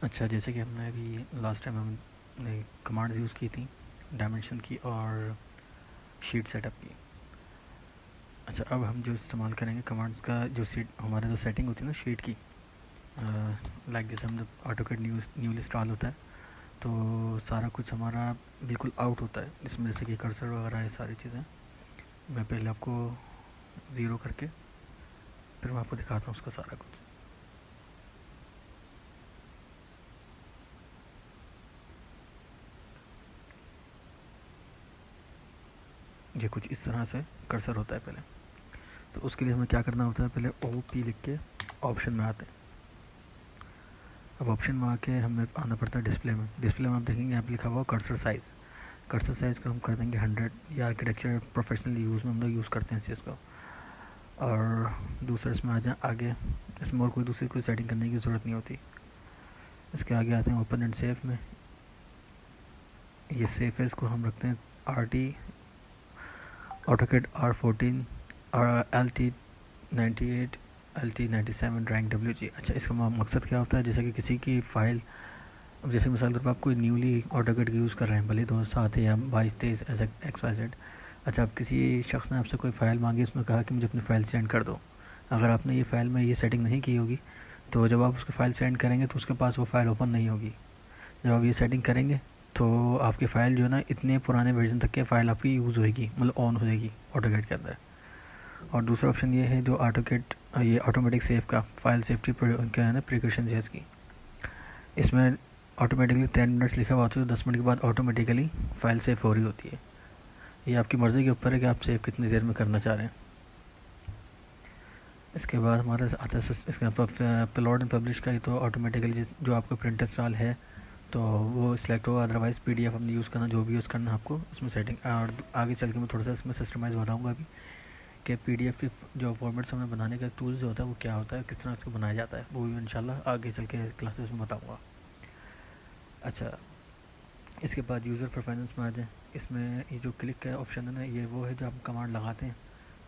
अच्छा, जैसे कि हमने अभी लास्ट टाइम हमने कमांड्स यूज़ की थी, डायमेंशन की और शीट सेटअप की। अच्छा, अब हम जो इस्तेमाल करेंगे कमांड्स का, जो सीट हमारा जो सेटिंग होती है ना शीट की, लाइक जैसे हमने ऑटोकैड न्यूली इंस्टॉल होता है, तो सारा कुछ हमारा बिल्कुल आउट होता है इसमें, जैसे कि कर्सर वगैरह ये सारी चीज़ें। मैं पहले आपको ज़ीरो करके फिर मैं आपको दिखाता हूँ उसका सारा कुछ। ये कुछ इस तरह से कर्सर होता है पहले। तो उसके लिए हमें क्या करना होता है, पहले ओ पी लिख के ऑप्शन में आते हैं। अब ऑप्शन में आके हमें आना पड़ता है डिस्प्ले में। डिस्प्ले में आप देखेंगे यहाँ पे लिखा हुआ कर्सर साइज़। कर्सर साइज़ को हम कर देंगे 100। या आर्किटेक्चर प्रोफेशनल यूज़ में हम लोग यूज़ करते हैं इस चीज़ को। और दूसरा इसमें आ जाए आगे, इसमें और कोई सेटिंग करने की ज़रूरत नहीं होती। इसके आगे आते हैं ओपन एंड सेव में। ये सेफ है, इसको हम रखते हैं RT ऑटोकेड R14 और LT98 LT97 रैंक WG। अच्छा, इसका मकसद क्या होता है, जैसे कि किसी की फ़ाइल, अब जैसे मिसाल के तौर पर आप कोई न्यूली ऑटोकेड यूज़ कर रहे हैं, भले 2 सात है या 22 23 ऐसा XYZ। अच्छा, अब किसी शख्स ने आपसे कोई फ़ाइल मांगी, उसने कहा कि मुझे अपनी फ़ाइल सेंड कर दो। अगर आपने ये फ़ाइल में ये सेटिंग नहीं की होगी, तो जब आप उसकी फ़ाइल सेंड करेंगे तो उसके पास वो फ़ाइल ओपन नहीं होगी। जब आप ये सेटिंग करेंगे तो आपकी फ़ाइल जो है ना, इतने पुराने वर्जन तक की फ़ाइल आपकी यूज़ होएगी, मतलब ऑन हो जाएगी ऑटोकेड के अंदर। और दूसरा ऑप्शन ये है जो ऑटोकेड, ये ऑटोमेटिक सेव का फ़ाइल सेफ्टी क्या है ना, प्रिकॉशन है इसकी। इसमें ऑटोमेटिकली 10 मिनट्स लिखा हुआ होता है, तो 10 मिनट के बाद ऑटोमेटिकली फ़ाइल सेव हो रही होती है। ये आपकी मर्ज़ी के ऊपर है कि आप सेव कितनी देर में करना चाह रहे हैं। इसके बाद हमारे आता है इसके अपलोड एंड पब्लिश का। ही तो ऑटोमेटिकली जो आपका प्रिंट इंस्टॉल है तो वो सिलेक्ट होगा, अदरवाइज़ PDF हमने यूज़ करना, जो भी यूज़ करना है आपको इसमें सेटिंग। और आगे चल के मैं थोड़ा सा इसमें सिस्टमाइज़ बताऊँगा अभी कि PDF की जो फॉर्मेट्स हमें बनाने का टूल जो होता है वो क्या होता है, किस तरह इसको बनाया जाता है, वो भी इंशाल्लाह आगे चल के क्लासेस में बताऊँगा। अच्छा, इसके बाद यूज़र प्रेफरेंस में आ जाए। इसमें ये जो क्लिक का ऑप्शन है ना, ये वो है जो हम कमांड लगाते हैं,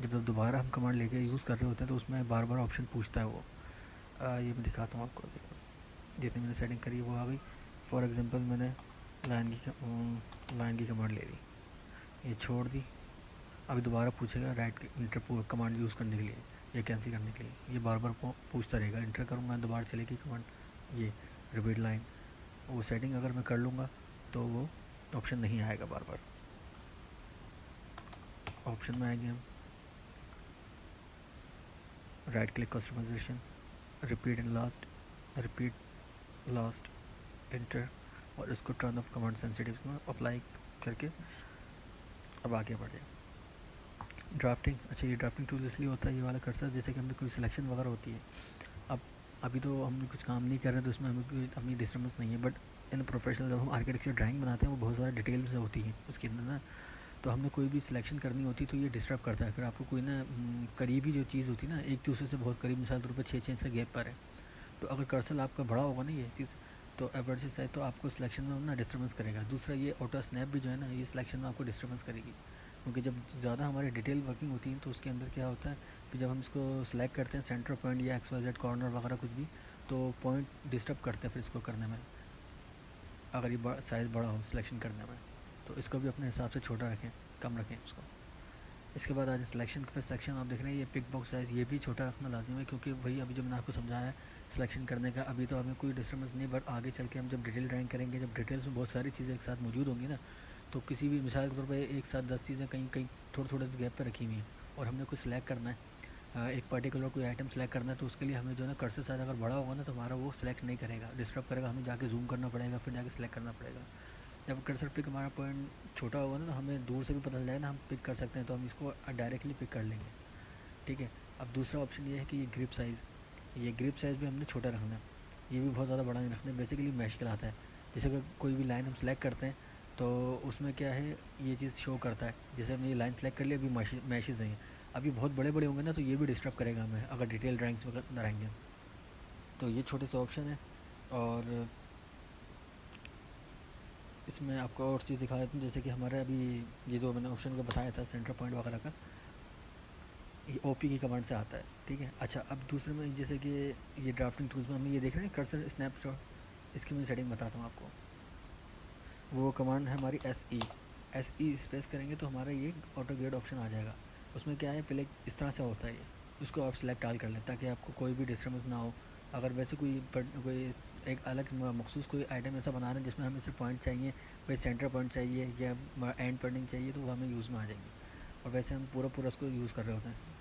जब दोबारा हम कमांड लेके यूज़ कर रहे होते हैं तो उसमें बार बार ऑप्शन पूछता है वो। ये मैं दिखाता हूँ आपको। जितनी मैंने सेटिंग करी वो आ गई। फॉर एग्जांपल मैंने लाइन की कमांड ले ली, ये छोड़ दी। अभी दोबारा पूछेगा राइट इंटर कमांड यूज़ करने के लिए या कैंसिल करने के लिए, ये बार बार पूछता रहेगा। इंटर करूँगा दोबारा चलेगी कमांड, ये रिपीट लाइन। वो सेटिंग अगर मैं कर लूँगा तो वो ऑप्शन नहीं आएगा बार बार। ऑप्शन में आएंगे हम, right click customization, repeat and last, repeat last, enter, और इसको टर्न ऑफ कमांड सेंसिटिव में अप्लाई करके अब आगे बढ़े। ड्राफ्टिंग। अच्छा, ये ड्राफ्टिंग टूल इसलिए होता है ये वाला कर्सर, जैसे कि हमें कोई सिलेक्शन वगैरह होती है। अब अभी तो हम कुछ काम नहीं कर रहे हैं तो इसमें हमें कोई अपनी डिस्टर्बेंस नहीं है, बट इन प्रोफेशनल जब हम आर्किटेक्चर ड्राइंग बनाते हैं वो बहुत ज़्यादा डिटेल से होती है उसके अंदर ना। तो हमें कोई भी सिलेक्शन करनी होती है तो ये डिस्टर्ब करता है। फिर आपको कोई ना करीबी जो चीज़ होती है ना, एक दूसरे से बहुत करीब, मिसाल के तौर पर 6 6 इंच का गैप पर है, तो अगर कर्सर आपका बड़ा होगा ना ये चीज़, तो एवर्जेस है तो आपको सिलेक्शन में ना डिस्टर्बेंस करेगा। दूसरा ये ऑटो स्नैप भी जो है ना, ये सिलेक्शन में आपको डिस्टर्बेंस करेगी, क्योंकि जब ज़्यादा हमारी डिटेल वर्किंग होती है तो उसके अंदर क्या होता है कि जब हम इसको सिलेक्ट करते हैं सेंटर पॉइंट या XYZ कॉर्नर वगैरह कुछ भी, तो पॉइंट डिस्टर्ब करते हैं फिर इसको करने में, अगर ये साइज़ बड़ा हो सिलेक्शन करने में। तो इसको भी अपने हिसाब से छोटा रखें, कम रखें इसको। इसके बाद आज सिलेक्शन पे सेक्शन आप देख रहे हैं, ये पिक बॉक्स साइज़ ये भी छोटा रखना लाजिम है, क्योंकि वही अभी जो मैंने आपको समझाया है सिलेक्शन करने का, अभी तो हमें कोई डिस्टर्बेंस नहीं, बट आगे चल के हम जब डिटेल ड्राइंग करेंगे, जब डिटेल्स में बहुत सारी चीज़ें एक साथ मौजूद होंगी ना, तो किसी भी मिसाल के तौर पर एक साथ 10 चीज़ें कहीं कहीं थोड़े थोड़े से गैप पर रखी हुई हैं और हमने कुछ सिलेक्ट करना है, एक पर्टिकुलर कोई आइटम सेलेक्ट करना है, तो उसके लिए हमें जो है ना कर्सर साइज अगर बड़ा होगा ना तो हमारा वो सिलेक्ट नहीं करेगा, डिस्टर्ब करेगा, हमें जाके जूम करना पड़ेगा, फिर जाके सिलेक्ट करना पड़ेगा। जब कर्सर पिक हमारा पॉइंट छोटा होगा ना तो हमें दूर से भी पता चल जाएगा ना हम पिक कर सकते हैं, तो हम इसको डायरेक्टली पिक कर लेंगे। ठीक है। अब दूसरा ऑप्शन ये है कि ये ग्रिप साइज़, ये ग्रिप साइज़ भी हमने छोटा रखना है, ये भी बहुत ज़्यादा बड़ा नहीं रखना है। बेसिकली मैश कहलाता है। जैसे अगर कोई भी लाइन हम सेलेक्ट करते हैं तो उसमें क्या है, ये चीज़ शो करता है, जैसे हमने ये लाइन सेलेक्ट कर लिया, अभी मैशेज़ हैं, अभी बहुत बड़े बड़े होंगे ना तो ये भी डिस्टर्ब करेगा हमें अगर डिटेल ड्राइंग्स वगैरह रहेंगे। तो ये छोटे से ऑप्शन है। और इसमें आपको और चीज़ दिखा देता हूँ, जैसे कि हमारे अभी ये जो मैंने ऑप्शन का बताया था सेंटर पॉइंट वगैरह का, ये OP की कमांड से आता है। ठीक है। अच्छा, अब दूसरे में जैसे कि ये ड्राफ्टिंग टूल्स में हम ये देख रहे हैं कर्सर स्नैपशॉट, इसकी मैं सेटिंग बताता हूँ आपको। वो कमांड है हमारी एस ई स्पेस करेंगे तो हमारा ये ऑटो गेट ऑप्शन आ जाएगा। उसमें क्या है, पहले इस तरह से होता है ये, उसको आप सिलेक्ट आल कर लें ताकि आपको कोई भी डिस्टर्बेंस ना हो। अगर वैसे कोई एक अलग मखसूस कोई आइटम ऐसा बना रहे हैं जिसमें हमें सिर्फ पॉइंट चाहिए, कोई सेंटर पॉइंट चाहिए या एंड पॉइंटिंग चाहिए, तो वो हमें यूज़ में आ जाएंगे। और वैसे हम पूरा पूरा उसको यूज़ कर रहे होते हैं।